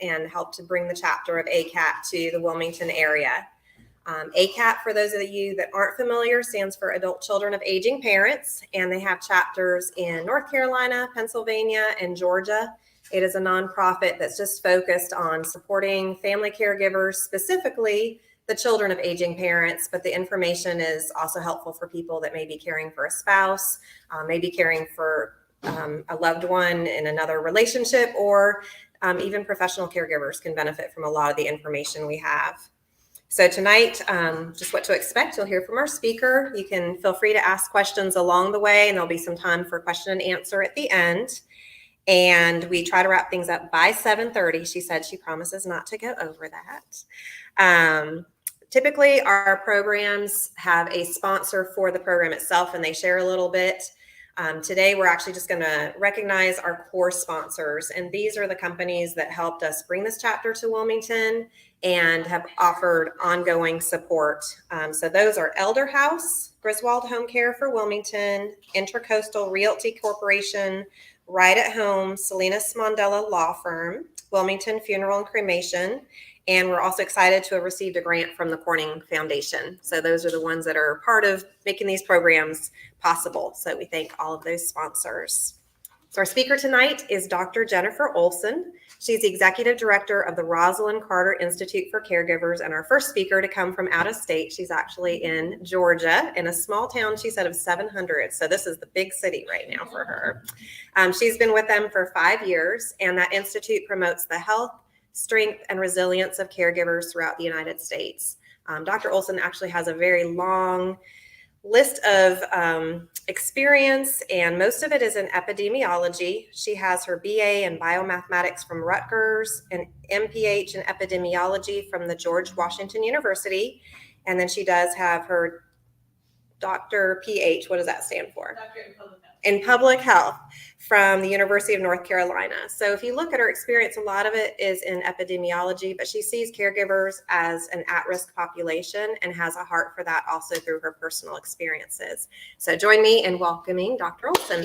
and helped to bring the chapter of ACAP to the Wilmington area. ACAP, for those of you that aren't familiar, stands for Adult Children of Aging Parents, and they have chapters in North Carolina, Pennsylvania, and Georgia. It is a nonprofit that's just focused on supporting family caregivers, specifically the children of aging parents, but the information is also helpful for people that may be caring for a spouse, maybe caring for a loved one in another relationship, or even professional caregivers can benefit from a lot of the information we have. So tonight, just what to expect. You'll hear from our speaker. You can feel free to ask questions along the way, and there'll be some time for question and answer at the end. And we try to wrap things up by 7:30. She said she promises not to go over that. Typically, our programs have a sponsor for the program itself, and they share a little bit. Today, we're actually just going to recognize our core sponsors, and these are the companies that helped us bring this chapter to Wilmington and have offered ongoing support. So those are Elder House, Griswold Home Care for Wilmington, Intercoastal Realty Corporation, Right at Home, Salinas Mondella Law Firm, Wilmington Funeral and Cremation, and we're also excited to have received a grant from the Corning Foundation. So those are the ones that are part of making these programs possible. So we thank all of those sponsors. So our speaker tonight is Dr. Jennifer Olsen. She's the Executive Director of the Rosalynn Carter Institute for Caregivers, and our first speaker to come from out of state. She's actually in Georgia, in a small town, she said, of 700. So this is the big city right now for her. She's been with them for 5 years, and that institute promotes the health, strength, and resilience of caregivers throughout the United States. Dr. Olsen actually has a very long list of experience, and most of it is in epidemiology. She has her BA in biomathematics from Rutgers, an MPH in epidemiology from the George Washington University, and then she does have her Dr. PH, what does that stand for? Doctor in Public Health. In Public Health from the University of North Carolina. So if you look at her experience, a lot of it is in epidemiology, but she sees caregivers as an at-risk population and has a heart for that also through her personal experiences. So join me in welcoming Dr. Olsen.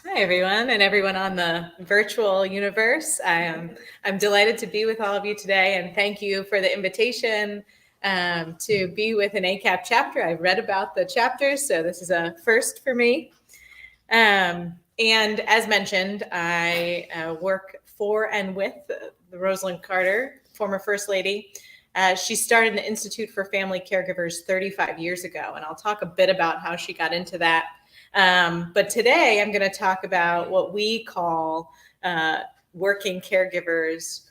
Hi, everyone, and everyone on the virtual universe. I'm delighted to be with all of you today, and thank you for the invitation to be with an ACAP chapter. I've read about the chapters, so this is a first for me. And as mentioned, I work for and with the Rosalynn Carter, former First Lady. She started an Institute for Family Caregivers 35 years ago, and I'll talk a bit about how she got into that. But today I'm going to talk about what we call working caregivers.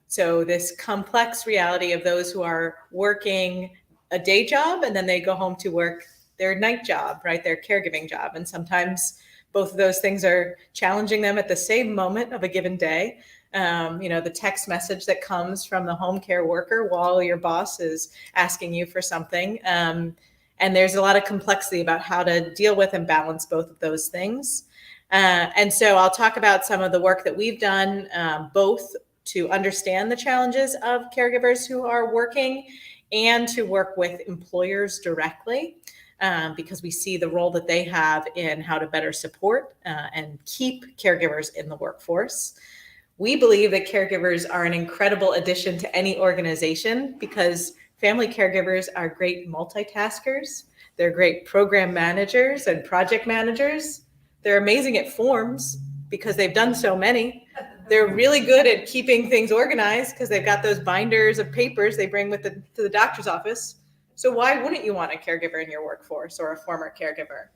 So this complex reality of those who are working a day job and then they go home to work their night job, right? Their caregiving job. And sometimes both of those things are challenging them at the same moment of a given day. The text message that comes from the home care worker while your boss is asking you for something. And there's a lot of complexity about how to deal with and balance both of those things. And so I'll talk about some of the work that we've done, both to understand the challenges of caregivers who are working and to work with employers directly, because we see the role that they have in how to better support and keep caregivers in the workforce. We believe that caregivers are an incredible addition to any organization because family caregivers are great multitaskers. They're great program managers and project managers. They're amazing at forms because they've done so many. They're really good at keeping things organized because they've got those binders of papers they bring to the doctor's office. So why wouldn't you want a caregiver in your workforce or a former caregiver?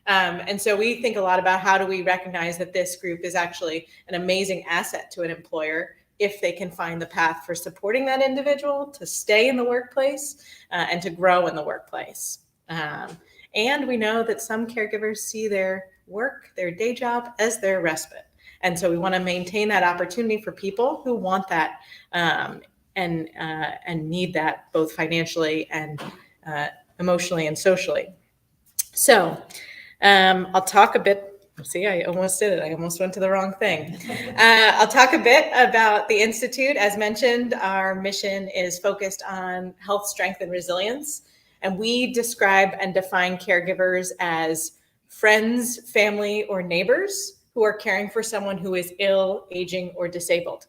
And so we think a lot about how do we recognize that this group is actually an amazing asset to an employer if they can find the path for supporting that individual to stay in the workplace and to grow in the workplace. And we know that some caregivers see their work, their day job, as their respite. And so we want to maintain that opportunity for people who want that and need that both financially and emotionally and socially. So I'll talk a bit. See, I almost did it. I almost went to the wrong thing. I'll talk a bit about the Institute. As mentioned, our mission is focused on health, strength, and resilience. And we describe and define caregivers as friends, family, or neighbors who are caring for someone who is ill, aging, or disabled.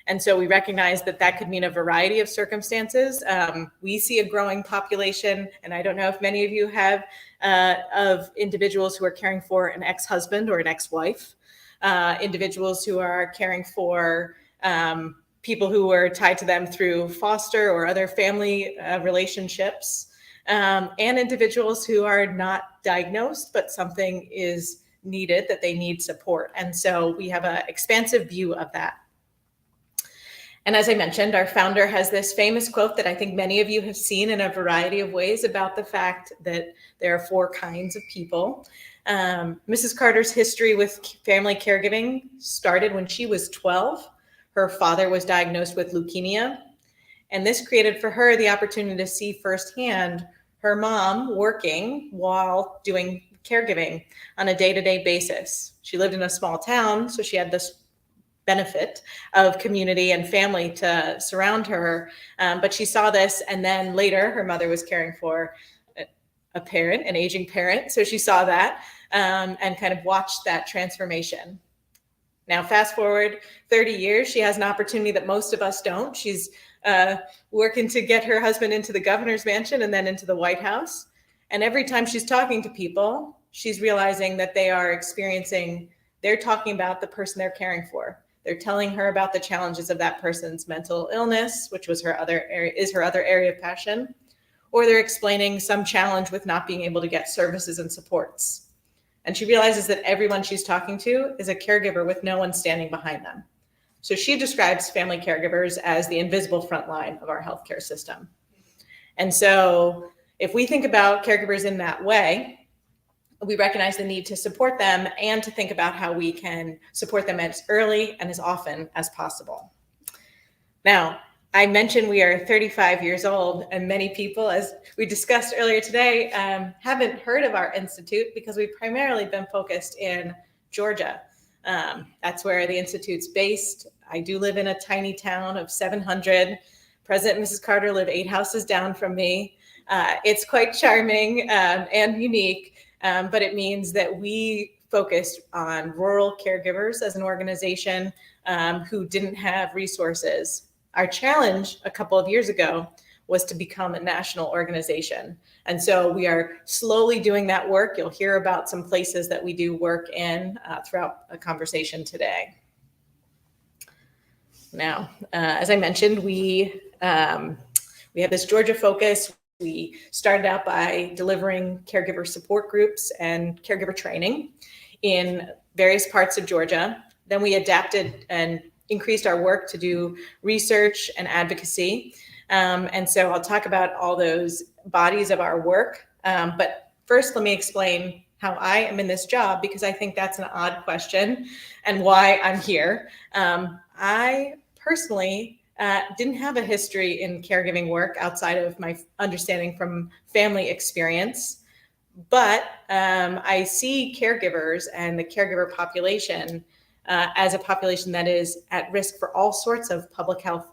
And so we recognize that that could mean a variety of circumstances. We see a growing population, and I don't know if many of you have, of individuals who are caring for an ex-husband or an ex-wife, individuals who are caring for people who were tied to them through foster or other family relationships, and individuals who are not diagnosed, but something is needed, that they need support. And so we have an expansive view of that. And as I mentioned, our founder has this famous quote that I think many of you have seen in a variety of ways about the fact that there are 4 kinds of people. Mrs. Carter's history with family caregiving started when she was 12. Her father was diagnosed with leukemia, and this created for her the opportunity to see firsthand her mom working while doing caregiving on a day-to-day basis. She lived in a small town, so she had this benefit of community and family to surround her. But she saw this, and then later her mother was caring for a parent, an aging parent. So she saw that and kind of watched that transformation. Now, fast forward 30 years, she has an opportunity that most of us don't. She's working to get her husband into the governor's mansion and then into the White House. And every time she's talking to people, she's realizing that they're talking about the person they're caring for. They're telling her about the challenges of that person's mental illness, which was her other area of passion, or they're explaining some challenge with not being able to get services and supports. And she realizes that everyone she's talking to is a caregiver with no one standing behind them. So she describes family caregivers as the invisible front line of our healthcare system. And so if we think about caregivers in that way, we recognize the need to support them and to think about how we can support them as early and as often as possible. Now, I mentioned we are 35 years old, and many people, as we discussed earlier today, haven't heard of our institute because we've primarily been focused in Georgia. That's where the institute's based. I do live in a tiny town of 700. President and Mrs. Carter live 8 houses down from me. It's quite charming and unique. But it means that we focused on rural caregivers as an organization who didn't have resources. Our challenge a couple of years ago was to become a national organization. And so we are slowly doing that work. You'll hear about some places that we do work in throughout a conversation today. Now, as I mentioned, we have this Georgia focus. We started out by delivering caregiver support groups and caregiver training in various parts of Georgia. Then we adapted and increased our work to do research and advocacy. And so I'll talk about all those bodies of our work. But first, let me explain how I am in this job, because I think that's an odd question and why I'm here. I personally didn't have a history in caregiving work outside of my understanding from family experience, but I see caregivers and the caregiver population as a population that is at risk for all sorts of public health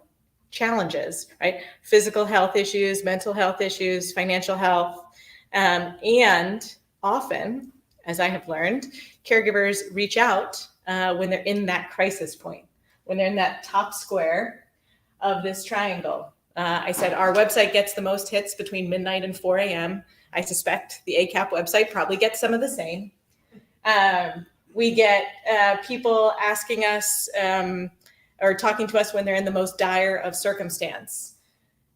challenges, right? Physical health issues, mental health issues, financial health, and often, as I have learned, caregivers reach out when they're in that crisis point, when they're in that top square of this triangle. I said our website gets the most hits between midnight and 4 a.m. I suspect the ACAP website probably gets some of the same. We get people asking us or talking to us when they're in the most dire of circumstance.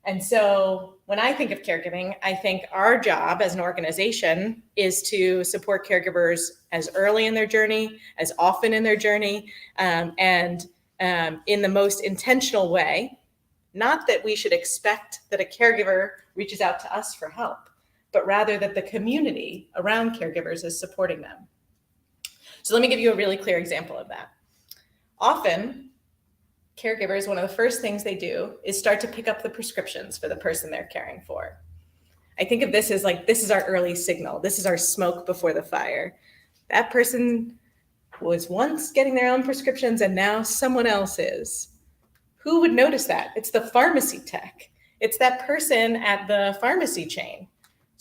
And so when I think of caregiving, I think our job as an organization is to support caregivers as early in their journey, as often in their journey, and in the most intentional way. Not that we should expect that a caregiver reaches out to us for help, but rather that the community around caregivers is supporting them. So let me give you a really clear example of that. Often, caregivers, one of the first things they do is start to pick up the prescriptions for the person they're caring for. I think of this as like, this is our early signal. This is our smoke before the fire. That person was once getting their own prescriptions and now someone else is. Who would notice that? It's the pharmacy tech. It's that person at the pharmacy chain,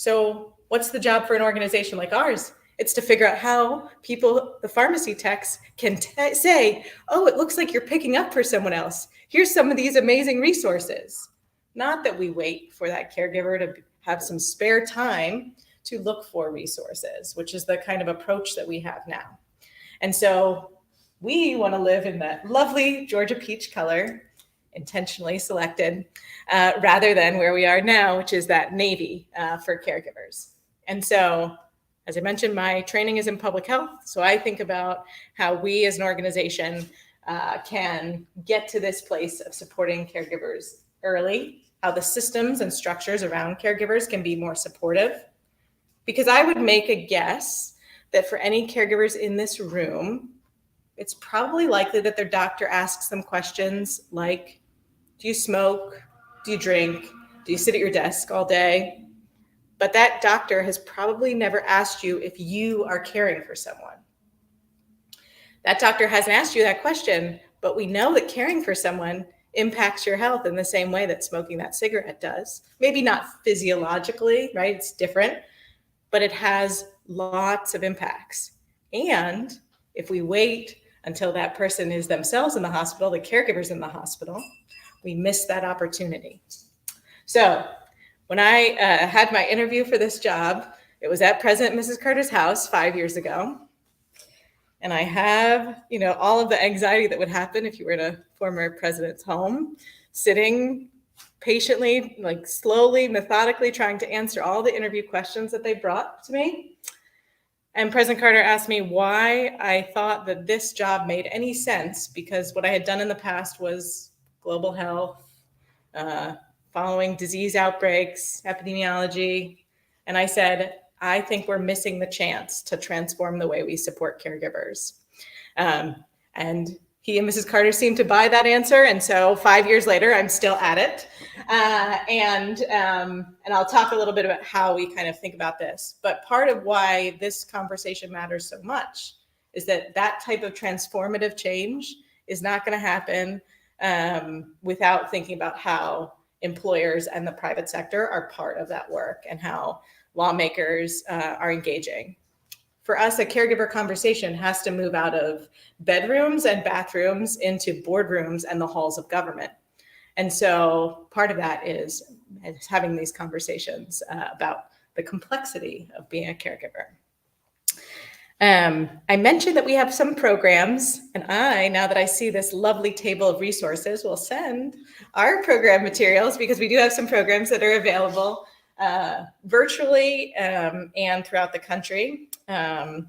So what's the job for an organization like ours? It's to figure out how people, the pharmacy techs, can say, oh, it looks like you're picking up for someone else. Here's some of these amazing resources. Not that we wait for that caregiver to have some spare time to look for resources, which is the kind of approach that we have now. And so we want to live in that lovely Georgia peach color, intentionally selected, rather than where we are now, which is that navy for caregivers. And so, as I mentioned, my training is in public health. So I think about how we as an organization can get to this place of supporting caregivers early, how the systems and structures around caregivers can be more supportive. Because I would make a guess that for any caregivers in this room, it's probably likely that their doctor asks them questions like, do you smoke? Do you drink? Do you sit at your desk all day? But that doctor has probably never asked you if you are caring for someone. That doctor hasn't asked you that question, but we know that caring for someone impacts your health in the same way that smoking that cigarette does. Maybe not physiologically, right? It's different, but it has lots of impacts. And if we wait until that person is themselves in the hospital, the caregiver's in the hospital, we miss that opportunity. So when I had my interview for this job, it was at President and Mrs. Carter's house 5 years ago. And I have, all of the anxiety that would happen if you were in a former president's home, sitting patiently, like slowly, methodically trying to answer all the interview questions that they brought to me. And President Carter asked me why I thought that this job made any sense, because what I had done in the past was global health, following disease outbreaks, epidemiology. And I said, I think we're missing the chance to transform the way we support caregivers. And he and Mrs. Carter seemed to buy that answer. And so 5 years later, I'm still at it. And I'll talk a little bit about how we kind of think about this. But part of why this conversation matters so much is that type of transformative change is not going to happen without thinking about how employers and the private sector are part of that work and how lawmakers are engaging. For us, a caregiver conversation has to move out of bedrooms and bathrooms into boardrooms and the halls of government. And so part of that is having these conversations about the complexity of being a caregiver. I mentioned that we have some programs, and now that I see this lovely table of resources, will send our program materials, because we do have some programs that are available virtually and throughout the country. And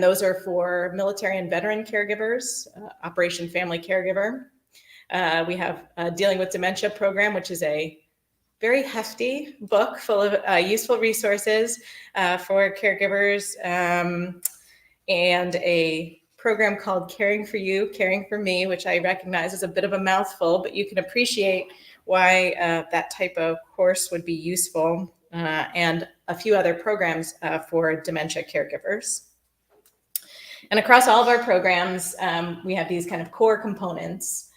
those are for military and veteran caregivers, Operation Family Caregiver. We have a Dealing with Dementia program, which is a very hefty book full of useful resources for caregivers, and a program called Caring for You, Caring for Me, which I recognize is a bit of a mouthful, but you can appreciate why that type of course would be useful, and a few other programs for dementia caregivers. And across all of our programs, we have these kind of core components.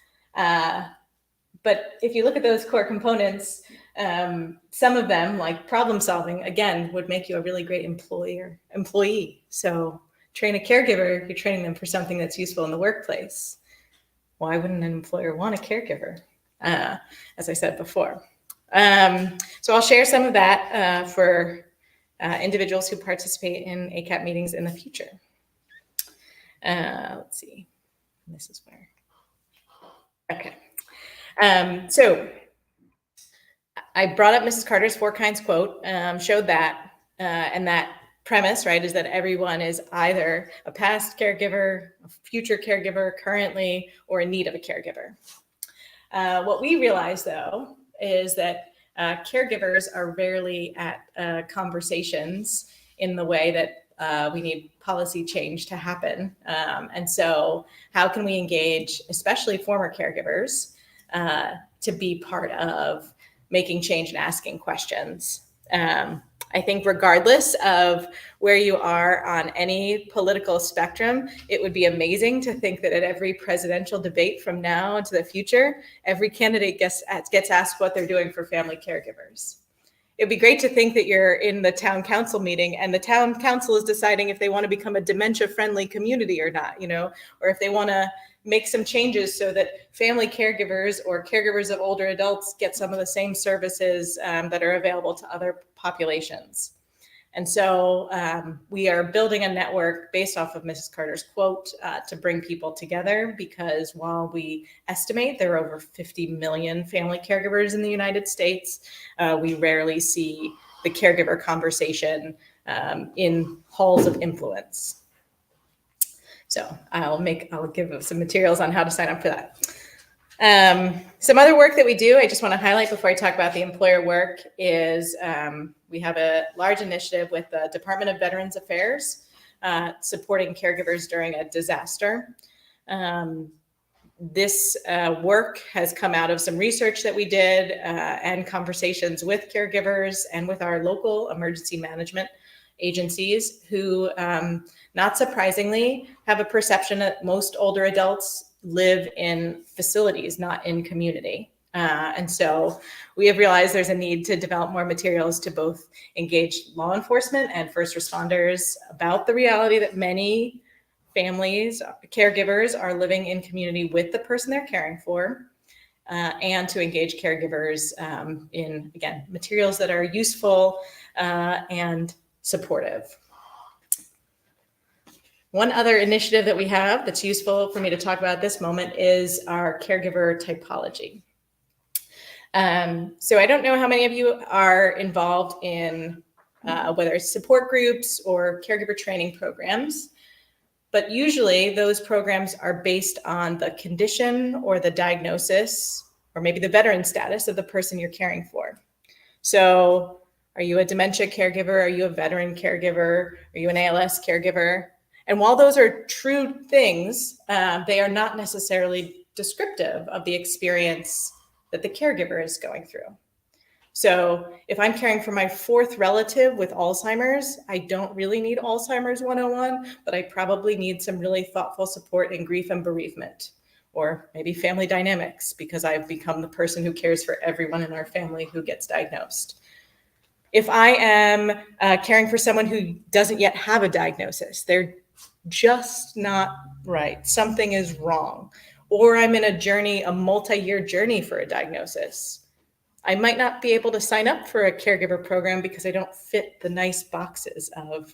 But if you look at those core components, some of them, like problem solving, again, would make you a really great employee. So train a caregiver, you're training them for something that's useful in the workplace. Why wouldn't an employer want a caregiver? As I said before. So I'll share some of that for individuals who participate in ACAP meetings in the future. Let's see. This is where. Okay. So I brought up Mrs. Carter's Four Kinds quote, showed that, and that premise, right, is that everyone is either a past caregiver, a future caregiver, currently, or in need of a caregiver. What we realize, though, is that caregivers are rarely at conversations in the way that we need policy change to happen. And so how can we engage, especially former caregivers, to be part of making change and asking questions? I think regardless of where you are on any political spectrum, it would be amazing to think that at every presidential debate from now into the future, every candidate gets asked what they're doing for family caregivers. it'd be great to think that you're in the town council meeting and the town council is deciding if they want to become a dementia-friendly community or not, or if they want to make some changes so that family caregivers or caregivers of older adults get some of the same services that are available to other populations. And so we are building a network based off of Mrs. Carter's quote to bring people together, because while we estimate there are over 50 million family caregivers in the United States, we rarely see the caregiver conversation in halls of influence. So I'll give some materials on how to sign up for that. Some other work that we do, I just want to highlight before I talk about the employer work, is we have a large initiative with the Department of Veterans Affairs supporting caregivers during a disaster. This work has come out of some research that we did and conversations with caregivers and with our local emergency management agencies who, not surprisingly, have a perception that most older adults live in facilities, not in community. And so we have realized there's a need to develop more materials to both engage law enforcement and first responders about the reality that many families, caregivers, are living in community with the person they're caring for, and to engage caregivers in, again, materials that are useful and supportive. One other initiative that we have that's useful for me to talk about at this moment is our caregiver typology. So I don't know how many of you are involved in whether it's support groups or caregiver training programs, but usually those programs are based on the condition or the diagnosis or maybe the veteran status of the person you're caring for. So are you a dementia caregiver? Are you a veteran caregiver? Are you an ALS caregiver? And while those are true things, they are not necessarily descriptive of the experience that the caregiver is going through. So if I'm caring for my fourth relative with Alzheimer's, I don't really need Alzheimer's 101, but I probably need some really thoughtful support in grief and bereavement, or maybe family dynamics, because I've become the person who cares for everyone in our family who gets diagnosed. If I am caring for someone who doesn't yet have a diagnosis, they're just not right, something is wrong, or I'm in a journey, a multi-year journey for a diagnosis, I might not be able to sign up for a caregiver program because I don't fit the nice boxes of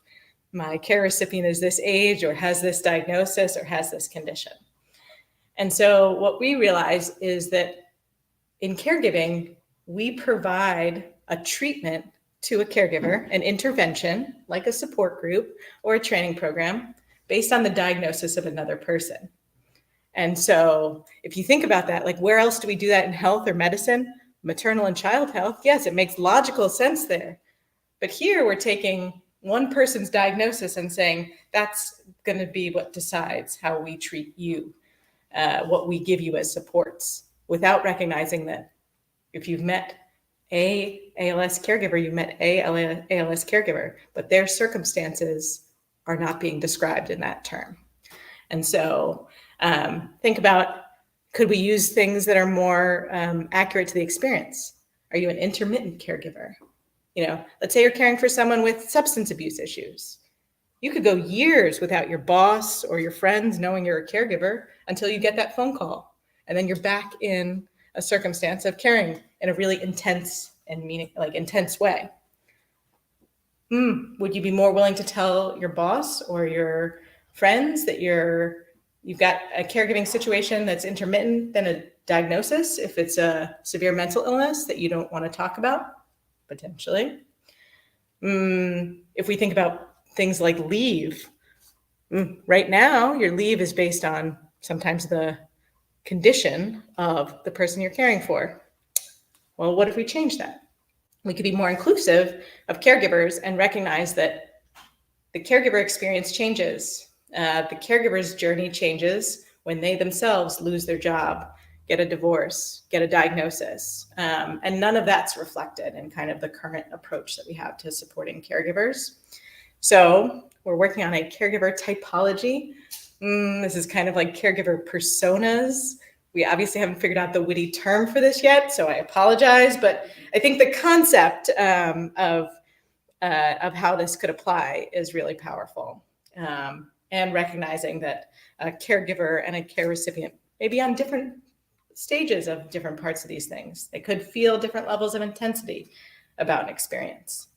my care recipient is this age or has this diagnosis or has this condition. And so what we realize is that in caregiving, we provide a treatment to a caregiver, an intervention like a support group or a training program based on the diagnosis of another person. And so if you think about that, like where else do we do that in health or medicine? Maternal and child health, yes, it makes logical sense there. But here we're taking one person's diagnosis and saying that's going to be what decides how we treat you, what we give you as supports, without recognizing that if you've met a ALS caregiver, you've met a ALS caregiver, but their circumstances are not being described in that term. And so think about, could we use things that are more accurate to the experience? Are you an intermittent caregiver? Let's say you're caring for someone with substance abuse issues. You could go years without your boss or your friends knowing you're a caregiver until you get that phone call. And then you're back in a circumstance of caring in a really intense and intense way. Would you be more willing to tell your boss or your friends that you've got a caregiving situation that's intermittent than a diagnosis if it's a severe mental illness that you don't want to talk about? Potentially. If we think about things like leave, right now your leave is based on sometimes the condition of the person you're caring for. Well, what if we change that? We could be more inclusive of caregivers and recognize that the caregiver experience changes. The caregiver's journey changes when they themselves lose their job, get a divorce, get a diagnosis. And none of that's reflected in kind of the current approach that we have to supporting caregivers. So we're working on a caregiver typology. This is kind of like caregiver personas. we obviously haven't figured out the witty term for this yet, so I apologize, but I think the concept of how this could apply is really powerful. And recognizing that a caregiver and a care recipient may be on different stages of different parts of these things. They could feel different levels of intensity about an experience.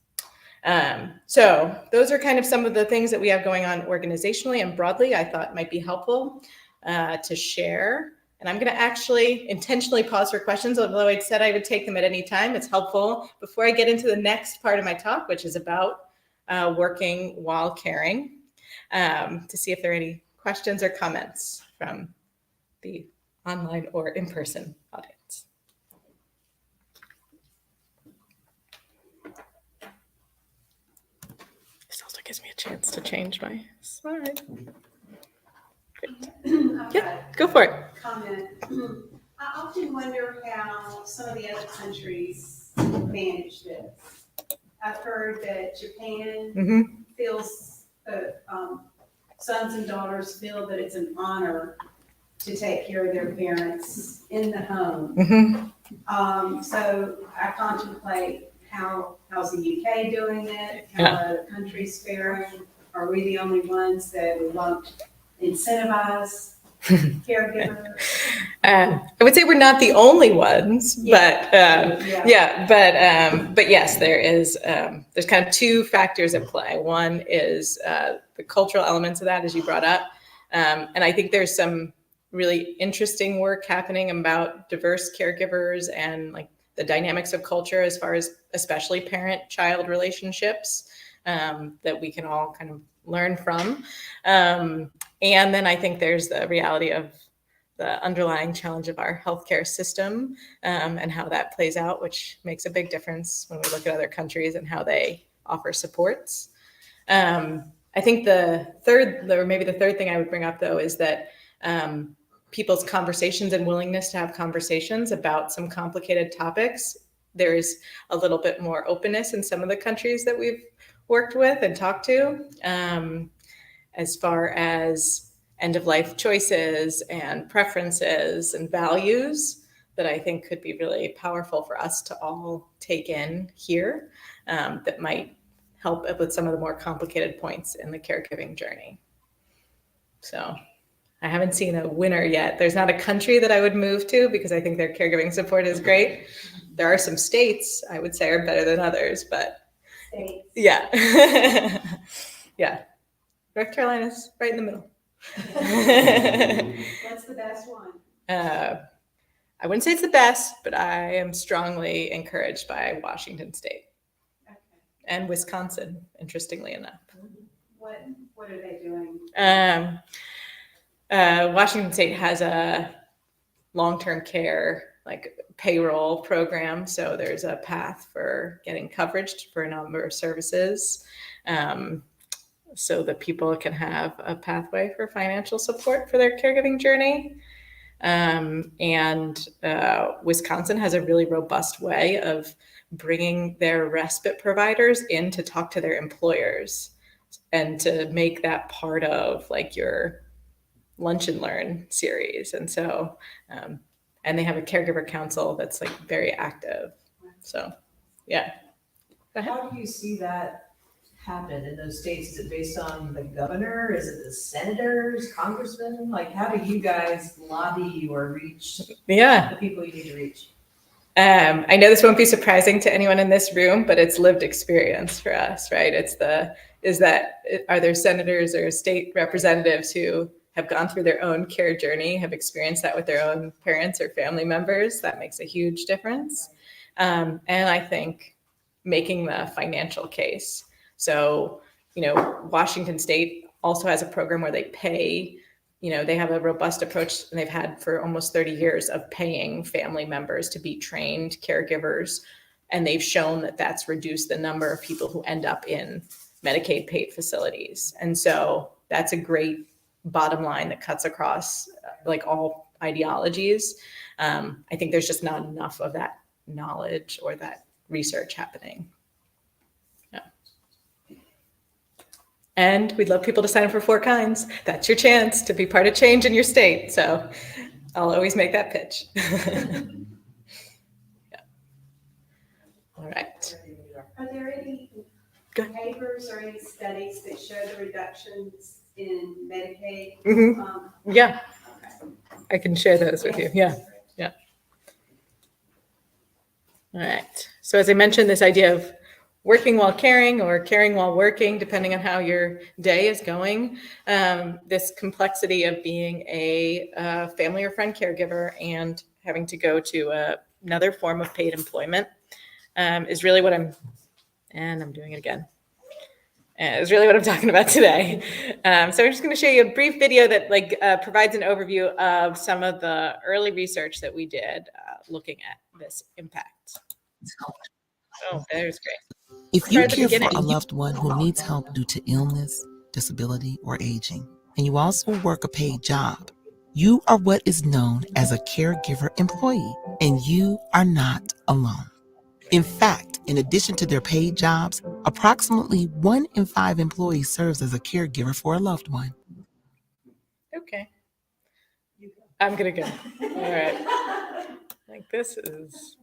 So those are kind of some of the things that we have going on organizationally and broadly I thought might be helpful to share. And I'm going to actually intentionally pause for questions, although I'd said I would take them at any time. It's helpful before I get into the next part of my talk, which is about working while caring, to see if there are any questions or comments from the online or in-person audience. This also gives me a chance to change my slide. Yeah, go for it. Comment. I often wonder how some of the other countries manage this. I've heard that Japan feels that sons and daughters feel that it's an honor to take care of their parents in the home. So I contemplate how's the UK doing it? How are other countries faring? Are we the only ones that won't incentivize caregivers? I would say we're not the only ones, but yes, there's kind of two factors at play. One is the cultural elements of that, as you brought up, and I think there's some really interesting work happening about diverse caregivers and like the dynamics of culture as far as especially parent-child relationships that we can all kind of learn from. And then I think there's the reality of the underlying challenge of our healthcare system and how that plays out, which makes a big difference when we look at other countries and how they offer supports. I think the third thing I would bring up, though, is that people's conversations and willingness to have conversations about some complicated topics. There is a little bit more openness in some of the countries that we've worked with and talked to, as far as end-of-life choices and preferences and values that I think could be really powerful for us to all take in here, that might help with some of the more complicated points in the caregiving journey. So I haven't seen a winner yet. There's not a country that I would move to because I think their caregiving support is great. There are some states I would say are better than others, but States. yeah. Yeah. North Carolina's right in the middle. What's the best one? I wouldn't say it's the best, but I am strongly encouraged by Washington State and Wisconsin, interestingly enough. What are they doing? Washington State has a long-term care payroll program, so there's a path for getting coverage for a number of services, so that people can have a pathway for financial support for their caregiving journey. And Wisconsin has a really robust way of bringing their respite providers in to talk to their employers and to make that part of your lunch and learn series. And so, and they have a caregiver council that's very active. So, yeah. How do you see that happen in those states? Is it based on the governor? Is it the senators, congressmen? How do you guys lobby or reach the people you need to reach? I know this won't be surprising to anyone in this room, but it's lived experience for us, right? Are there senators or state representatives who have gone through their own care journey, have experienced that with their own parents or family members? That makes a huge difference. And I think making the financial case. So, Washington State also has a program where they pay, they have a robust approach, and they've had for almost 30 years of paying family members to be trained caregivers. And they've shown that that's reduced the number of people who end up in Medicaid paid facilities. And so that's a great bottom line that cuts across all ideologies. I think there's just not enough of that knowledge or that research happening. Yeah. And we'd love people to sign up for 4 Kinds. That's your chance to be part of change in your state. So I'll always make that pitch. Yeah. All right. Are there any Go ahead. papers or any studies that show the reductions in Medicaid? Mhm. Yeah, Okay. I can share those with you. Yeah. Yes. All right. So as I mentioned, this idea of working while caring or caring while working, depending on how your day is going, this complexity of being a family or friend caregiver and having to go to another form of paid employment is really what I'm doing it again. Is really what I'm talking about today. So I'm just going to show you a brief video that provides an overview of some of the early research that we did looking at this impact. Oh, there's great. If you Start at the care for beginning. a loved one who needs help due to illness, disability, or aging, and you also work a paid job, you are what is known as a caregiver employee, and you are not alone. In fact, in addition to their paid jobs, approximately 1 in 5 employees serves as a caregiver for a loved one. Okay. I'm going to go. All right. Like this is.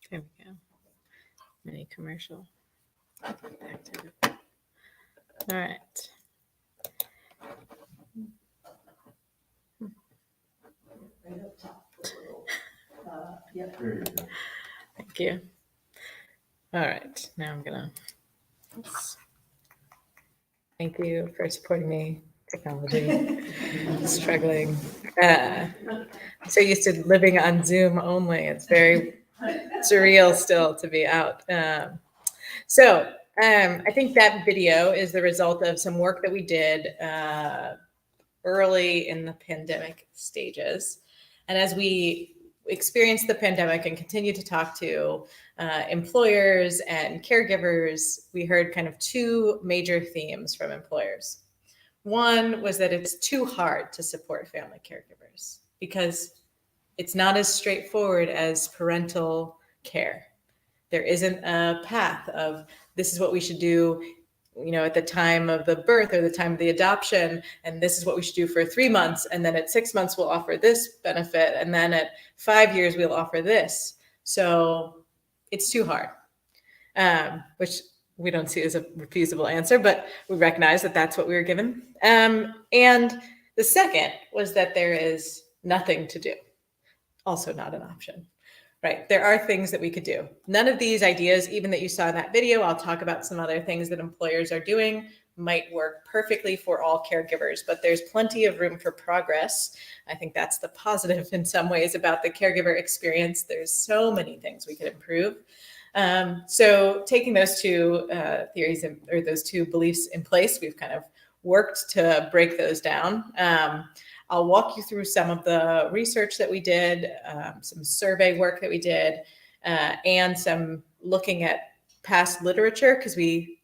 There we go. Mini commercial. All right. Right up top, a little, yep. There you go. Thank you. All right. Now I'm gonna. Oops. Thank you for supporting me. Technology. Struggling. I'm so used to living on Zoom only. It's very surreal still to be out. I think that video is the result of some work that we did early in the pandemic stages. And as we experienced the pandemic and continue to talk to employers and caregivers, we heard kind of two major themes from employers. One was that it's too hard to support family caregivers because it's not as straightforward as parental care. There isn't a path of this is what we should do, at the time of the birth or the time of the adoption, and this is what we should do for 3 months, and then at 6 months we'll offer this benefit, and then at 5 years we'll offer this. So it's too hard, which we don't see as a refusable answer, but we recognize that that's what we were given. And the second was that there is nothing to do. Also not an option, right? There are things that we could do. None of these ideas, even that you saw in that video, I'll talk about some other things that employers are doing, might work perfectly for all caregivers, but there's plenty of room for progress. I think that's the positive in some ways about the caregiver experience. There's so many things we could improve. So taking those two theories or those two beliefs in place, we've kind of worked to break those down. I'll walk you through some of the research that we did, some survey work that we did, and some looking at past literature, because we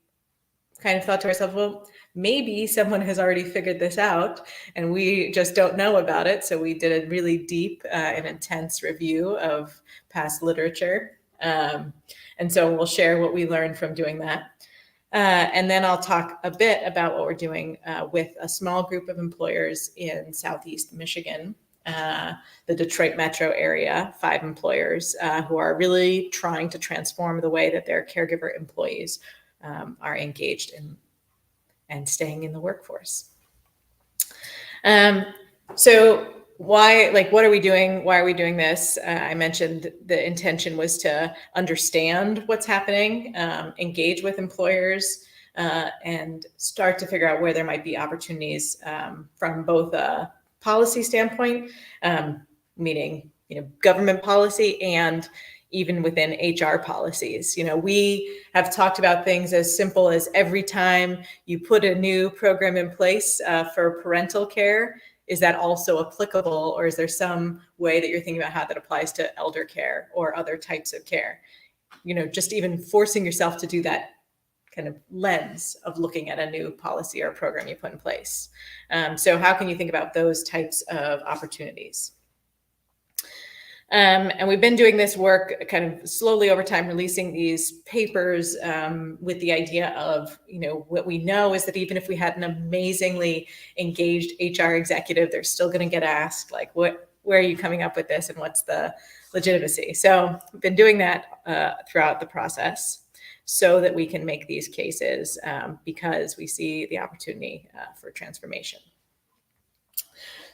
kind of thought to ourselves, well, maybe someone has already figured this out and we just don't know about it. So we did a really deep and intense review of past literature. And so we'll share what we learned from doing that. And then I'll talk a bit about what we're doing with a small group of employers in Southeast Michigan, the Detroit metro area, 5 employers who are really trying to transform the way that their caregiver employees are engaged in and staying in the workforce. So what are we doing? Why are we doing this? I mentioned the intention was to understand what's happening, engage with employers, and start to figure out where there might be opportunities from both a policy standpoint, meaning government policy, and even within HR policies. We have talked about things as simple as every time you put a new program in place for parental care, is that also applicable, or is there some way that you're thinking about how that applies to elder care or other types of care? Just even forcing yourself to do that kind of lens of looking at a new policy or program you put in place. So how can you think about those types of opportunities? And we've been doing this work kind of slowly over time, releasing these papers with the idea of, what we know is that even if we had an amazingly engaged HR executive, they're still going to get asked, where are you coming up with this and what's the legitimacy? So we've been doing that throughout the process so that we can make these cases because we see the opportunity for transformation.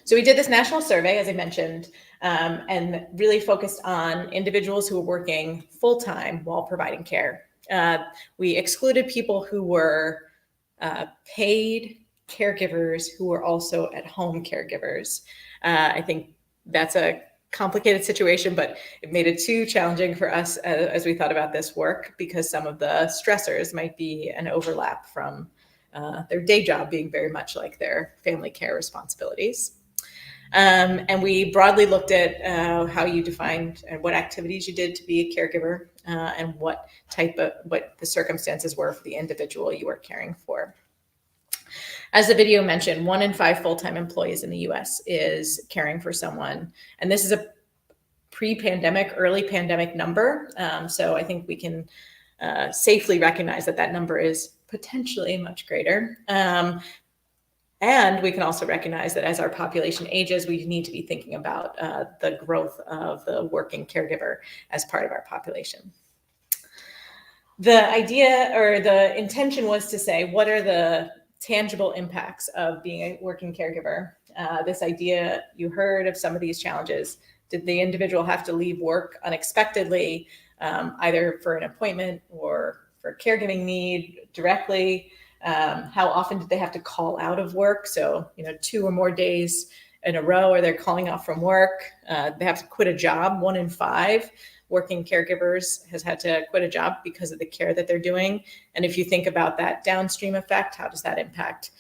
So we did this national survey, as I mentioned, and really focused on individuals who were working full-time while providing care. We excluded people who were paid caregivers who were also at-home caregivers. I think that's a complicated situation, but it made it too challenging for us as we thought about this work, because some of the stressors might be an overlap from their day job being very much like their family care responsibilities. And we broadly looked at how you defined and what activities you did to be a caregiver and what the circumstances were for the individual you were caring for. As the video mentioned, 1 in 5 full-time employees in the US is caring for someone. And this is a pre-pandemic, early pandemic number. So I think we can safely recognize that number is potentially much greater. And we can also recognize that as our population ages, we need to be thinking about the growth of the working caregiver as part of our population. The idea or the intention was to say, what are the tangible impacts of being a working caregiver? This idea, you heard of some of these challenges. Did the individual have to leave work unexpectedly, either for an appointment or for a caregiving need directly? How often did they have to call out of work? So, 2 or more days in a row, or they're calling off from work. They have to quit a job. 1 in 5 working caregivers has had to quit a job because of the care that they're doing. And if you think about that downstream effect, how does that impact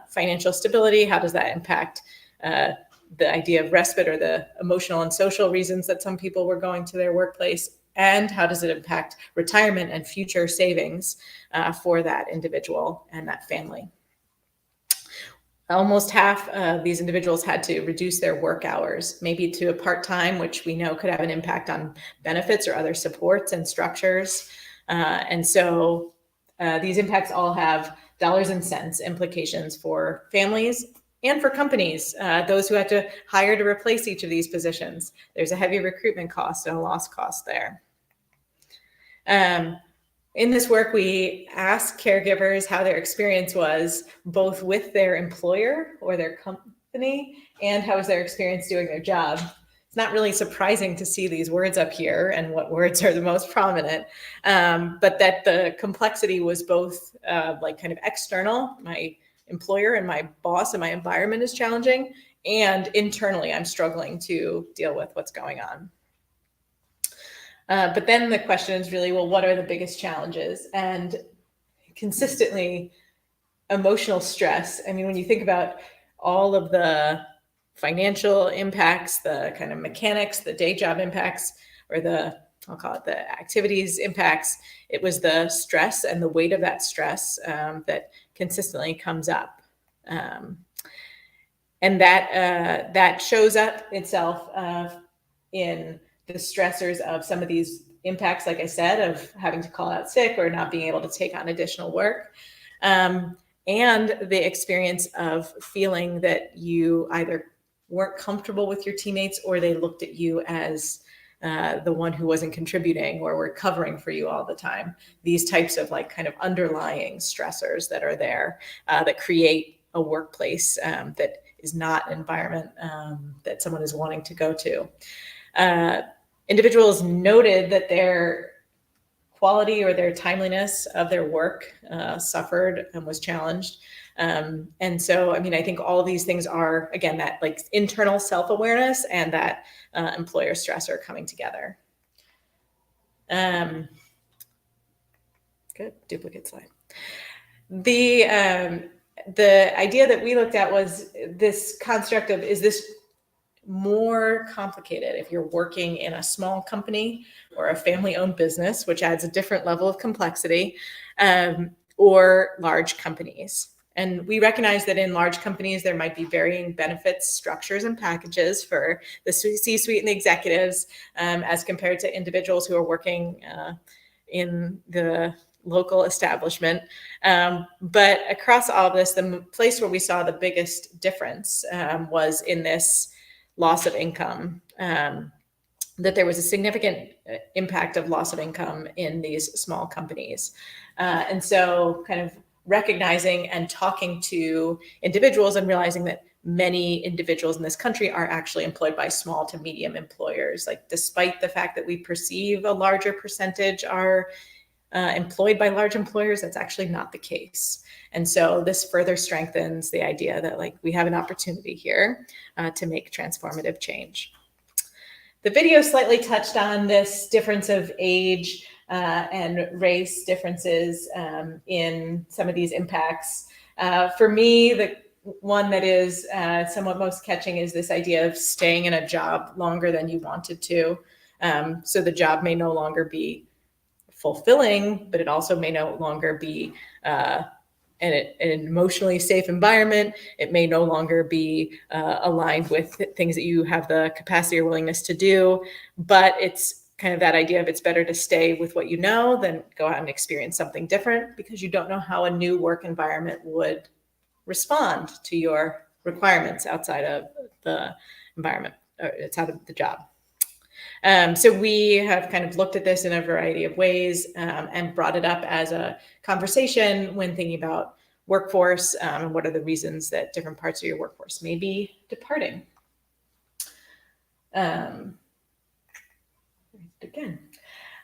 financial stability? How does that impact the idea of respite or the emotional and social reasons that some people were going to their workplace? And how does it impact retirement and future savings for that individual and that family? Almost half of these individuals had to reduce their work hours, maybe to a part-time, which we know could have an impact on benefits or other supports and structures. And so these impacts all have dollars and cents implications for families and for companies, those who had to hire to replace each of these positions. There's a heavy recruitment cost and a loss cost there. In this work, we asked caregivers how their experience was both with their employer or their company, and how was their experience doing their job. It's not really surprising to see these words up here and what words are the most prominent, but that the complexity was both kind of external, my employer and my boss and my environment is challenging, and internally I'm struggling to deal with what's going on. But then the question is really, well, what are the biggest challenges? And consistently, emotional stress. I mean, when you think about all of the financial impacts, the kind of mechanics, the day job impacts, or I'll call it the activities impacts, it was the stress and the weight of that stress that consistently comes up. And that shows up itself in the stressors of some of these impacts, like I said, of having to call out sick or not being able to take on additional work, and the experience of feeling that you either weren't comfortable with your teammates or they looked at you as the one who wasn't contributing or were covering for you all the time. These types of kind of underlying stressors that are there that create a workplace that is not an environment that someone is wanting to go to. Individuals noted that their quality or their timeliness of their work suffered and was challenged. And so, I mean, I think all of these things are, again, that internal self-awareness and that employer stressor coming together. Good, duplicate slide. The idea that we looked at was this construct of, is this more complicated if you're working in a small company or a family-owned business, which adds a different level of complexity, or large companies? And we recognize that in large companies, there might be varying benefits, structures, and packages for the C-suite and the executives as compared to individuals who are working in the local establishment. But across all of this, the place where we saw the biggest difference was in this loss of income, that there was a significant impact of loss of income in these small companies. And so kind of recognizing and talking to individuals and realizing that many individuals in this country are actually employed by small to medium employers. Despite the fact that we perceive a larger percentage are employed by large employers, that's actually not the case. And so this further strengthens the idea that we have an opportunity here to make transformative change. The video slightly touched on this difference of age and race differences in some of these impacts. For me, the one that is somewhat most catching is this idea of staying in a job longer than you wanted to. So the job may no longer be fulfilling, but it also may no longer be an emotionally safe environment. It may no longer be aligned with things that you have the capacity or willingness to do, but it's kind of that idea of it's better to stay with what you know than go out and experience something different, because you don't know how a new work environment would respond to your requirements outside of the environment, or outside of the job. So we have kind of looked at this in a variety of ways and brought it up as a conversation when thinking about workforce and what are the reasons that different parts of your workforce may be departing. Again,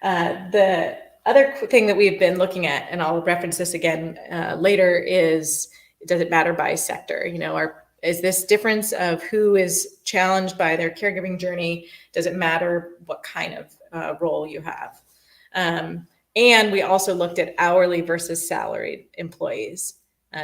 the other thing that we've been looking at, and I'll reference this again later, is does it matter by sector? You know, is this difference of who is challenged by their caregiving journey? Does it matter what kind of role you have? And we also looked at hourly versus salaried employees.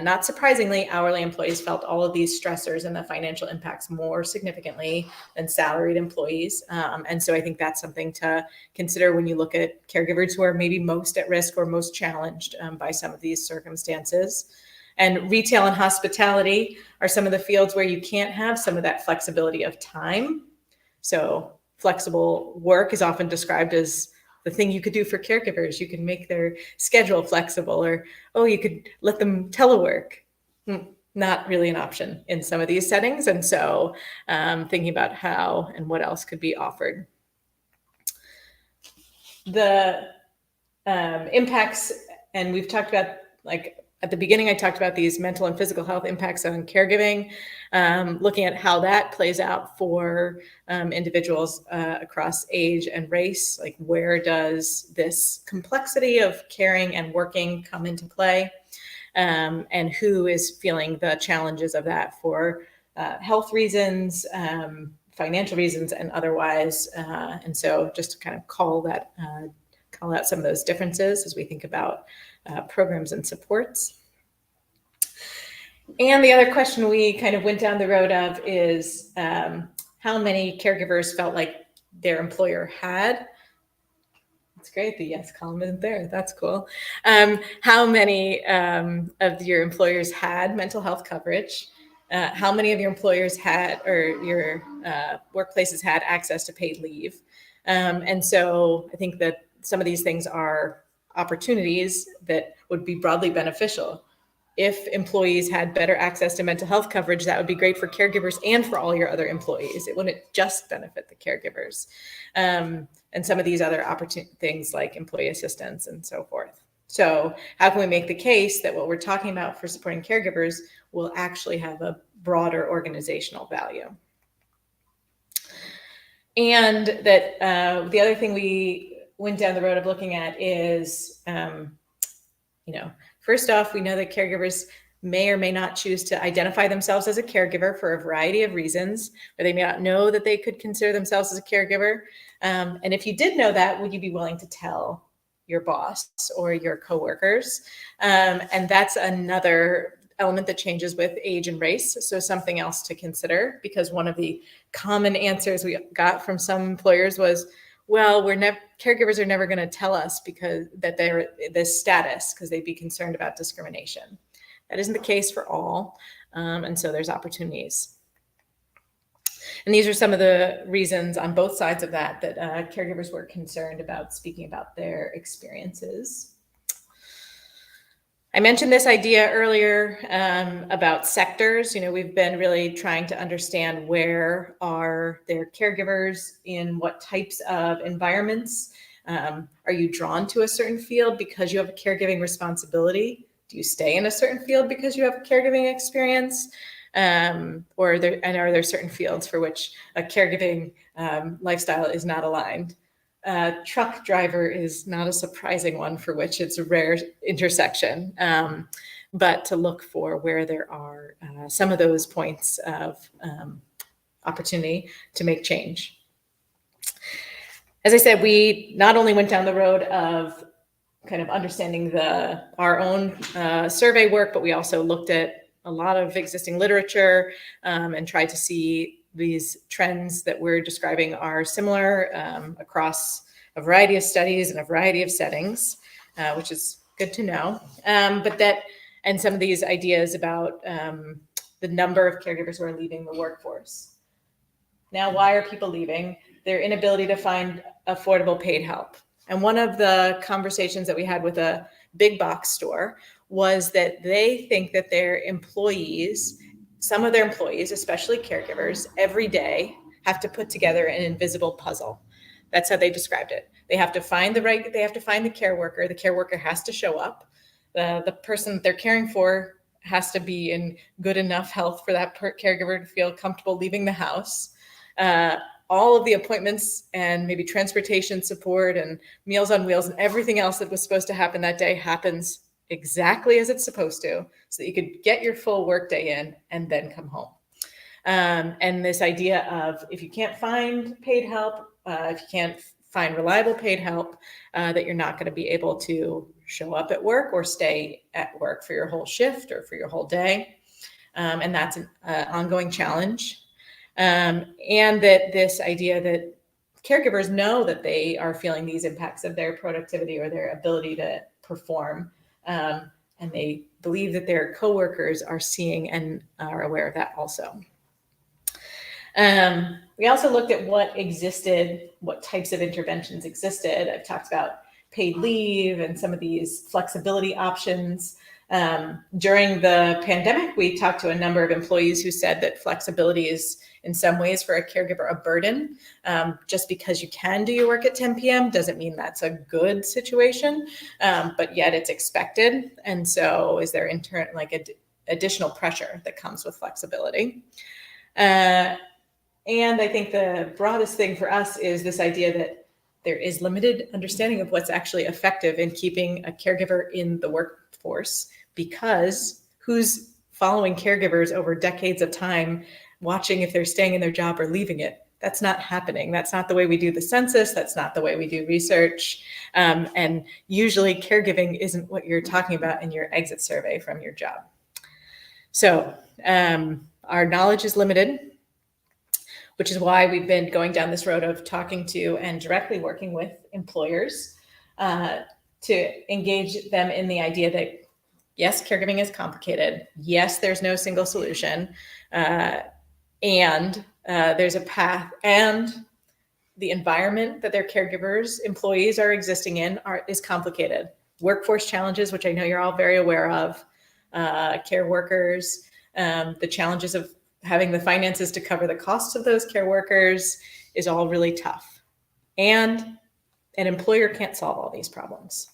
Not surprisingly, hourly employees felt all of these stressors and the financial impacts more significantly than salaried employees. And so I think that's something to consider when you look at caregivers who are maybe most at risk or most challenged by some of these circumstances. And retail and hospitality are some of the fields where you can't have some of that flexibility of time. So flexible work is often described as the thing you could do for caregivers. You can make their schedule flexible, or, oh, you could let them telework. Not really an option in some of these settings. And so thinking about how and what else could be offered. The impacts, and we've talked about, like at the beginning, I talked about these mental and physical health impacts on caregiving, looking at how that plays out for individuals across age and race. Like, where does this complexity of caring and working come into play? And who is feeling the challenges of that for health reasons, financial reasons, and otherwise. And so just to kind of call out some of those differences as we think about programs and supports. And the other question we kind of went down the road of is how many caregivers felt like their employer had. That's great. The yes column isn't there. That's cool. How many of your employers had mental health coverage? How many of your employers had, or your workplaces had, access to paid leave? And so I think that some of these things are opportunities that would be broadly beneficial. If employees had better access to mental health coverage, that would be great for caregivers and for all your other employees. It wouldn't just benefit the caregivers. And some of these other things like employee assistance and so forth. So how can we make the case that what we're talking about for supporting caregivers will actually have a broader organizational value? And that the other thing we went down the road of looking at is, first off, we know that caregivers may or may not choose to identify themselves as a caregiver for a variety of reasons, or they may not know that they could consider themselves as a caregiver. And if you did know that, would you be willing to tell your boss or your coworkers? And that's another element that changes with age and race. So something else to consider, because one of the common answers we got from some employers was, well, caregivers are never going to tell us because that they're this status, because they'd be concerned about discrimination. That isn't the case for all. And so there's opportunities. And these are some of the reasons on both sides of that caregivers were concerned about speaking about their experiences. I mentioned this idea earlier about sectors. We've been really trying to understand where are their caregivers, in what types of environments. Are you drawn to a certain field because you have a caregiving responsibility? Do you stay in a certain field because you have a caregiving experience? Or are there certain fields for which a caregiving lifestyle is not aligned? Truck driver is not a surprising one for which it's a rare intersection, but to look for where there are some of those points of opportunity to make change. As I said, we not only went down the road of kind of understanding our own survey work, but we also looked at a lot of existing literature and tried to see these trends that we're describing are similar across a variety of studies and a variety of settings, which is good to know. And some of these ideas about the number of caregivers who are leaving the workforce. Now, why are people leaving? Their inability to find affordable paid help. And one of the conversations that we had with a big box store was that they think that their employees, some of their employees, especially caregivers, every day have to put together an invisible puzzle. That's how they described it. They have to find the care worker. The care worker has to show up. The person that they're caring for has to be in good enough health for that caregiver to feel comfortable leaving the house. All of the appointments and maybe transportation support and Meals on Wheels and everything else that was supposed to happen that day happens exactly as it's supposed to, so that you could get your full workday in and then come home. And this idea of, if you can't find paid help, if you can't find reliable paid help, that you're not going to be able to show up at work or stay at work for your whole shift or for your whole day. And that's an ongoing challenge. And that this idea that caregivers know that they are feeling these impacts of their productivity or their ability to perform. And they believe that their coworkers are seeing and are aware of that also. We also looked at what types of interventions existed. I've talked about paid leave and some of these flexibility options. During the pandemic, we talked to a number of employees who said that flexibility is, in some ways, for a caregiver, a burden. Just because you can do your work at 10 p.m. doesn't mean that's a good situation, but yet it's expected. And so is there additional pressure that comes with flexibility? And I think the broadest thing for us is this idea that there is limited understanding of what's actually effective in keeping a caregiver in the workforce, because who's following caregivers over decades of time, watching if they're staying in their job or leaving it? That's not happening. That's not the way we do the census. That's not the way we do research. And usually caregiving isn't what you're talking about in your exit survey from your job. So our knowledge is limited, which is why we've been going down this road of talking to and directly working with employers to engage them in the idea that, yes, caregiving is complicated. Yes, there's no single solution. And there's a path, and the environment that their caregivers, employees are existing in is complicated. Workforce challenges, which I know you're all very aware of, care workers, the challenges of having the finances to cover the costs of those care workers is all really tough. And an employer can't solve all these problems.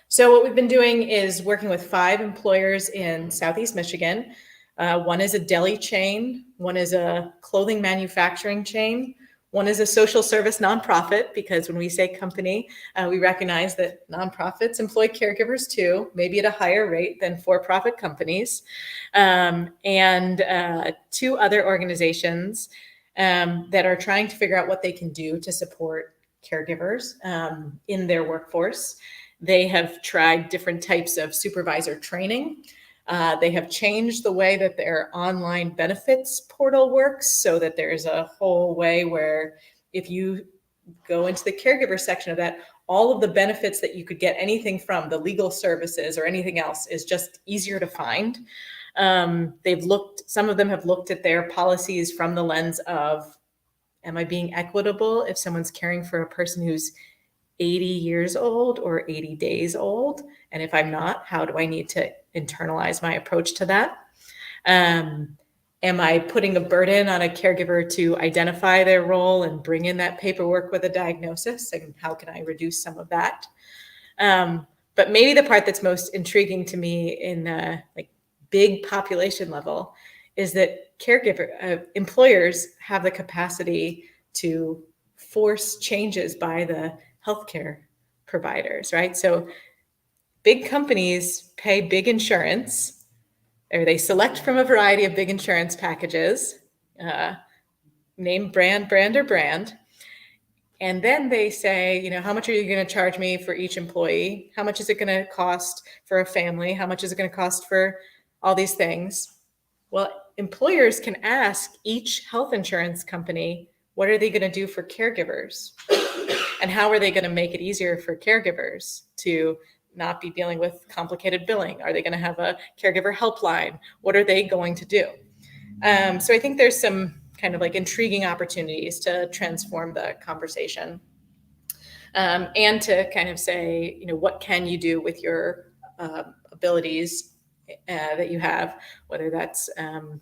So what we've been doing is working with 5 employers in Southeast Michigan. One is a deli chain, one is a clothing manufacturing chain, one is a social service nonprofit, because when we say company, we recognize that nonprofits employ caregivers too, maybe at a higher rate than for-profit companies, and 2 other organizations that are trying to figure out what they can do to support caregivers in their workforce. They have tried different types of supervisor training. They have changed the way that their online benefits portal works, so that there's a whole way where if you go into the caregiver section of that, all of the benefits that you could get anything from, the legal services or anything else, is just easier to find. Some of them have looked at their policies from the lens of, am I being equitable if someone's caring for a person who's 80 years old or 80 days old? And if I'm not, how do I need to internalize my approach to that? Am I putting a burden on a caregiver to identify their role and bring in that paperwork with a diagnosis? And how can I reduce some of that? But maybe the part that's most intriguing to me in the big population level is that employers have the capacity to force changes by the healthcare providers, right? So big companies pay big insurance, or they select from a variety of big insurance packages, name brand, or brand. And then they say, how much are you going to charge me for each employee? How much is it going to cost for a family? How much is it going to cost for all these things? Well, employers can ask each health insurance company, what are they going to do for caregivers? And how are they going to make it easier for caregivers to not be dealing with complicated billing? Are they going to have a caregiver helpline? What are they going to do? So I think there's some kind of intriguing opportunities to transform the conversation, and to kind of say, what can you do with your abilities that you have, whether that's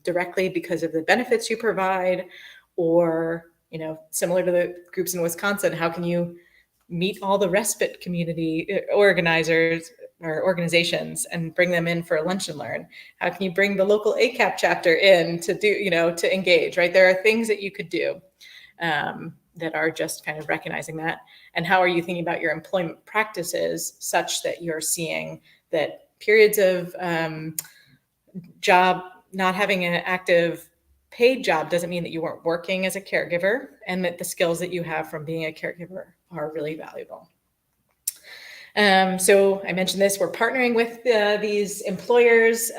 directly because of the benefits you provide, or similar to the groups in Wisconsin, how can you meet all the respite community organizers or organizations and bring them in for a lunch and learn? How can you bring the local ACAP chapter in to do, to engage, right? There are things that you could do that are just kind of recognizing that. And how are you thinking about your employment practices such that you're seeing that periods of job, not having an active paid job doesn't mean that you weren't working as a caregiver, and that the skills that you have from being a caregiver are really valuable. So I mentioned this, we're partnering with these employers.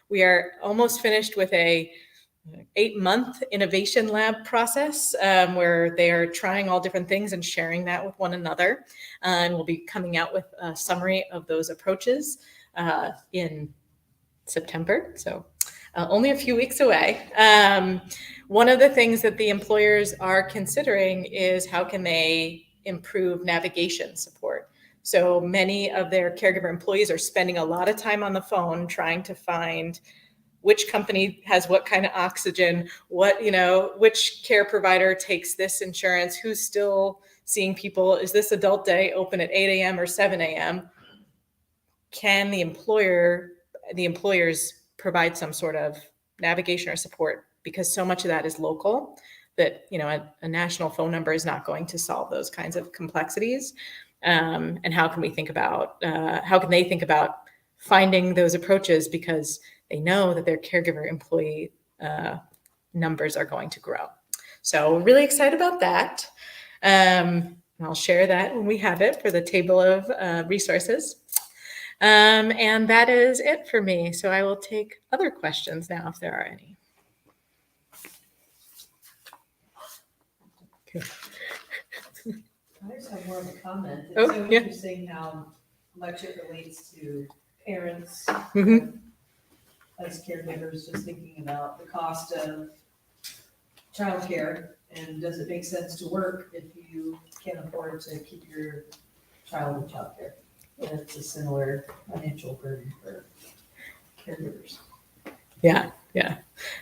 We are almost finished with a 8-month innovation lab process where they are trying all different things and sharing that with one another. And we'll be coming out with a summary of those approaches in September. So only a few weeks away. One of the things that the employers are considering is how can they improve navigation support. So many of their caregiver employees are spending a lot of time on the phone trying to find which company has what kind of oxygen, which care provider takes this insurance, who's still seeing people, is this adult day open at 8 a.m. or 7 a.m.? Can the employers provide some sort of navigation or support? Because so much of that is local that, a national phone number is not going to solve those kinds of complexities. And how can they think about finding those approaches, because they know that their caregiver employee numbers are going to grow. So we're really excited about that. I'll share that when we have it for the table of resources. And that is it for me. So I will take other questions now if there are any. Okay. I just have more of a comment. It's Oh, so yeah. interesting how much it relates to parents Mhm. as caregivers, just thinking about the cost of childcare, and does it make sense to work if you can't afford to keep your child in childcare? And it's a similar financial burden for caregivers. Yeah.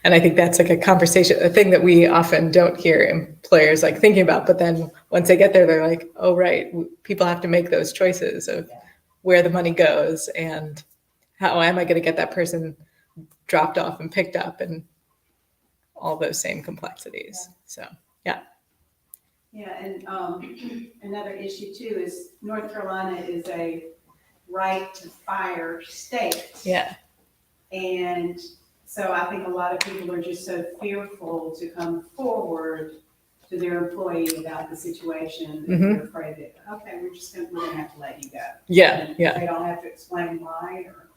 And I think that's like a thing that we often don't hear employers like thinking about, but then once they get there, they're like, oh, right, people have to make those choices of where the money goes and how am I going to get that person dropped off and picked up and all those same complexities. So, yeah. Yeah, and another issue too is North Carolina is a right to fire state. Yeah. And so I think a lot of people are just so fearful to come forward to their employee about the situation. And they're afraid that, okay, we're gonna have to let you go. Yeah. They don't have to explain why or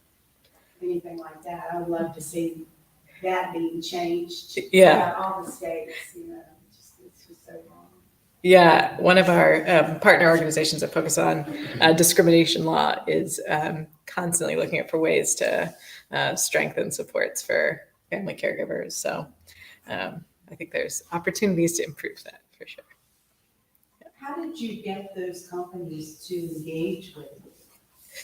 anything like that. I would love to see that being changed. Yeah. All the states, it's just so wrong. Yeah, one of our partner organizations that focus on discrimination law is constantly looking for ways to strengthen supports for family caregivers. So I think there's opportunities to improve that for sure. How did you get those companies to engage with you?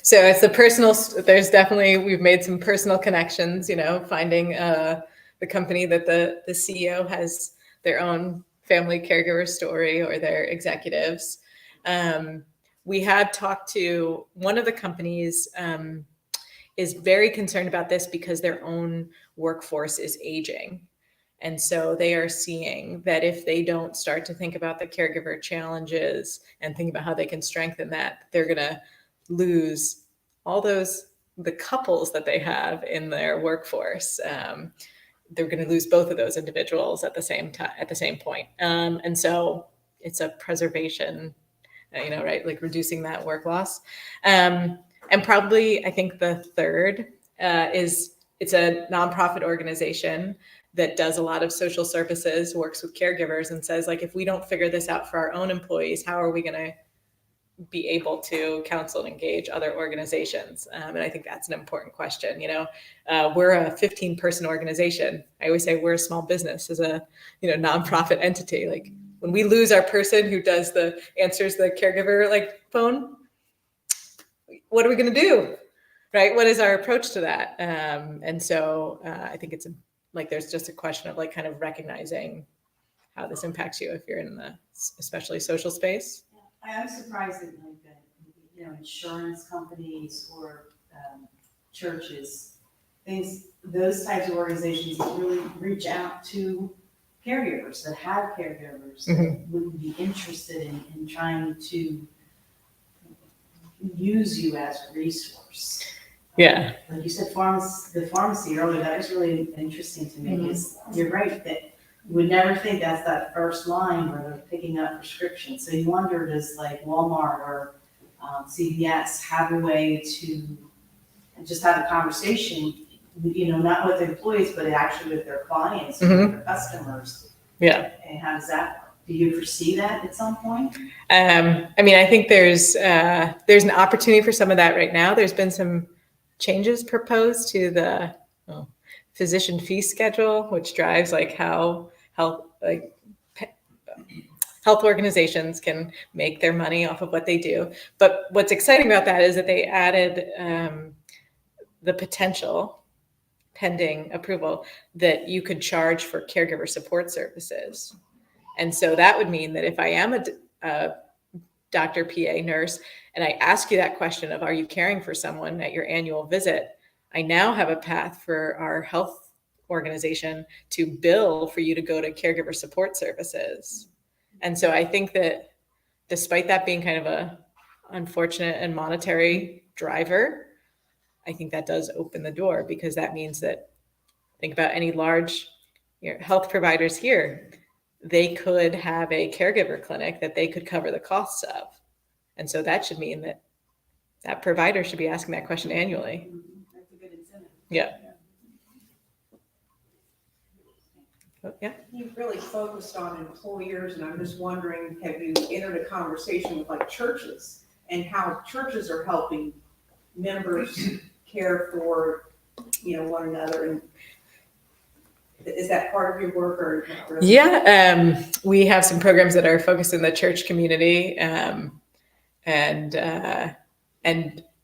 So it's we've made some personal connections, finding the company that the CEO has their own family caregiver story or their executives. We had talked to one of the companies is very concerned about this because their own workforce is aging. And so they are seeing that if they don't start to think about the caregiver challenges and think about how they can strengthen that, they're going to lose all the couples that they have in their workforce. They're going to lose both of those individuals at the same time, at the same point. And so it's a preservation, right? Like reducing that work loss. And probably, I think the third is it's a nonprofit organization that does a lot of social services, works with caregivers and says, like, if we don't figure this out for our own employees, how are we going to be able to counsel and engage other organizations? And I think that's an important question. We're a 15-person organization. I always say we're a small business as a nonprofit entity. Like when we lose our person who answers the caregiver phone, what are we going to do? Right? What is our approach to that? And so I think it's there's just a question of kind of recognizing how this impacts you if you're in the especially social space. I am surprised that insurance companies or churches, those types of organizations that really reach out to caregivers, that have caregivers, that would be interested in trying to use you as a resource. Yeah. Like you said, the pharmacy earlier, that was really interesting to me, because you're right, that you would never think that's that first line where they're picking up prescriptions. So you wonder, does like Walmart or CVS have a way to just have a conversation, not with employees, but actually with their clients, with their customers? Yeah. And how does that work? Do you foresee that at some point? I think there's an opportunity for some of that right now. There's been some changes proposed to the physician fee schedule, which drives like how health organizations can make their money off of what they do. But what's exciting about that is that they added the potential, pending approval, that you could charge for caregiver support services. And so that would mean that if I am a doctor, PA, nurse, and I ask you that question of, are you caring for someone at your annual visit? I now have a path for our health organization to bill for you to go to caregiver support services. And so I think that despite that being kind of a unfortunate and monetary driver, I think that does open the door, because that means that, think about any large health providers here, they could have a caregiver clinic that they could cover the costs of. And so that should mean that that provider should be asking that question annually. That's a good incentive. Yeah. Yeah. You've really focused on employers, and I'm just wondering, have you entered a conversation with like churches and how churches are helping members care for, one another? And is that part of your work or not really? Yeah. We have some programs that are focused in the church community. And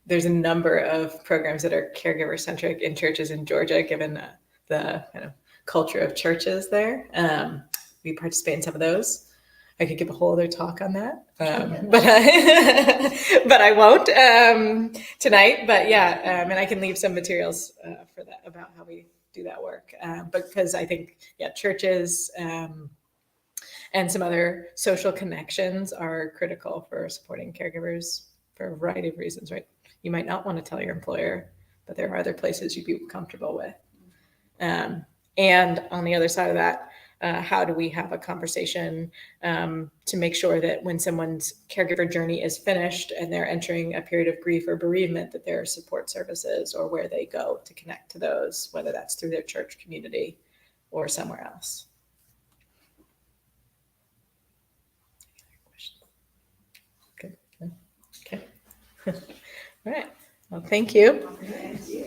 there's a number of programs that are caregiver centric in churches in Georgia, given the kind of culture of churches there. We participate in some of those. I could give a whole other talk on that, but I won't tonight. But yeah, and I can leave some materials for that about how we do that work. Because I think churches and some other social connections are critical for supporting caregivers for a variety of reasons. Right? You might not want to tell your employer, but there are other places you'd be comfortable with. And on the other side of that, how do we have a conversation to make sure that when someone's caregiver journey is finished and they're entering a period of grief or bereavement, that there are support services or where they go to connect to those, whether that's through their church community or somewhere else. Good. Okay. All right. Well, thank you. Thank you.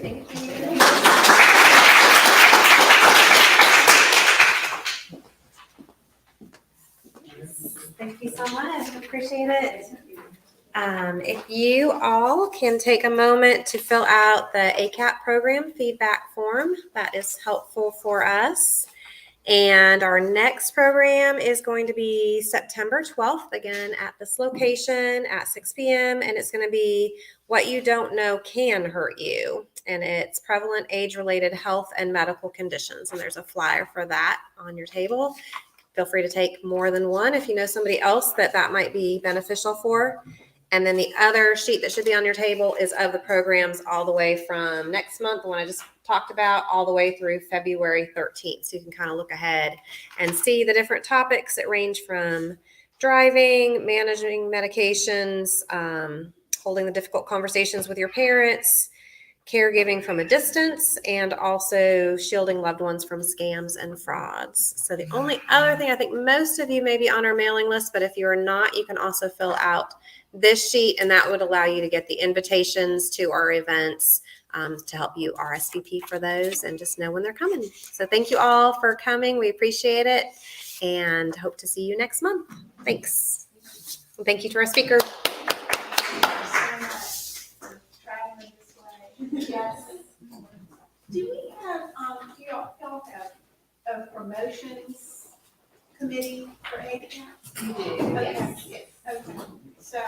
Thank you so much. Appreciate it. If you all can take a moment to fill out the ACAP program feedback form, that is helpful for us. And our next program is going to be September 12th, again at this location at 6 p.m. And it's going to be What You Don't Know Can Hurt You. And it's prevalent age-related health and medical conditions. And there's a flyer for that on your table. Feel free to take more than one if you know somebody else that might be beneficial for. And then the other sheet that should be on your table is of the programs all the way from next month, the one I just talked about, all the way through February 13th. So you can kind of look ahead and see the different topics that range from driving, managing medications, holding the difficult conversations with your parents, caregiving from a distance, and also shielding loved ones from scams and frauds. So the only other thing, I think most of you may be on our mailing list, but if you're not, you can also fill out this sheet, and that would allow you to get the invitations to our events to help you RSVP for those and just know when they're coming. So thank you all for coming. We appreciate it and hope to see you next month. Thanks. And thank you to our speaker. Yes. Do we have, y'all have promotions committee for ACAP? You do, Okay. yes, yes. Okay, so